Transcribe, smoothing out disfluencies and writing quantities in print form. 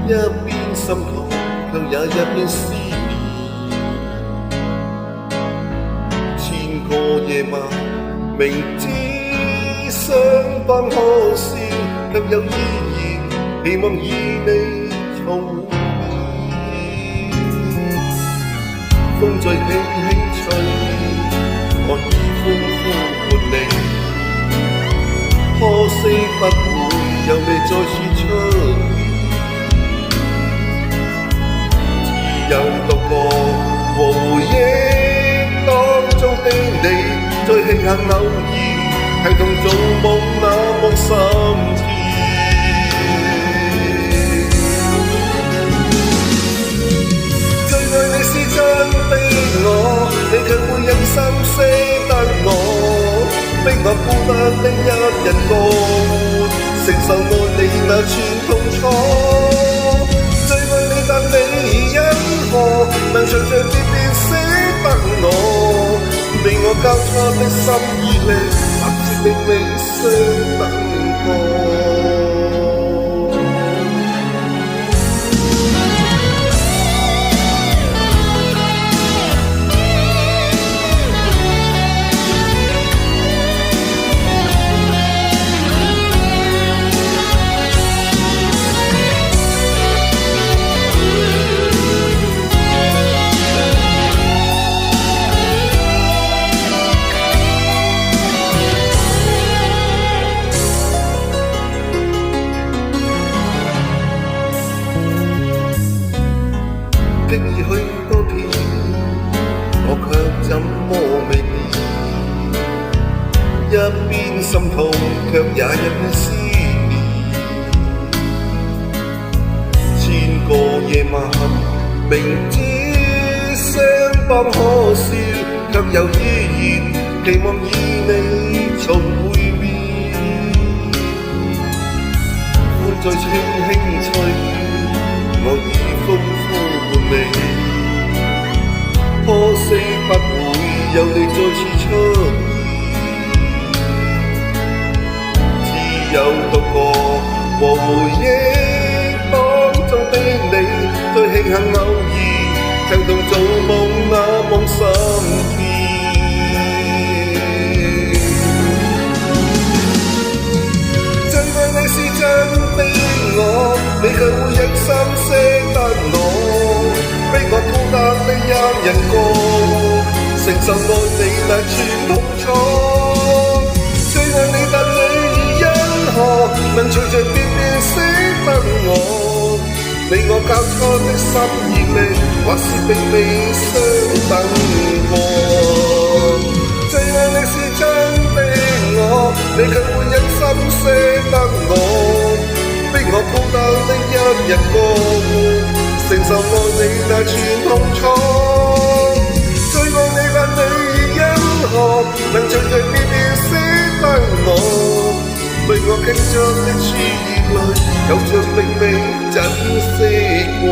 一邊心痛，卻也一邊思念。千個夜晚，明知相分可笑，卻又依然希望與你重現。風再輕輕吹，我已歡呼喚你，可惜不會有你再次出現。只有獨個和回憶當中的你，最慶幸偶然係同做夢那麼心甜。最愛你是真的我，你卻會忍心捨得我，逼我孤單的一人過活，承受愛你那串痛楚。最愛你但你因何能隨隨便便捨得我，被我交錯的心意裏，或是並未相等過。經已許多天，我卻怎麼未變？一邊心痛，卻也一邊思念。千個夜晚，明知相當可笑，卻又依然期望與你重會面。風再輕輕吹，我已歡呼喚你，可惜不會有你再次出現。只有獨個和回憶當中的你，最慶幸偶然曾同做夢那麼心甜。最愛你是真的我，你卻會忍心捨得我，逼我孤單的一人過活，承受愛你那串痛楚。最愛你但你因何能隨隨便便捨得我，你我交錯的心意裏，或是並未相等過。最愛你是真的我，你卻會忍心捨得我，逼我孤單的一人過活，承受愛你那串痛楚。最愛你但你因何能隨隨便便捨得我，被我傾着的注意裏，有着並未珍惜過。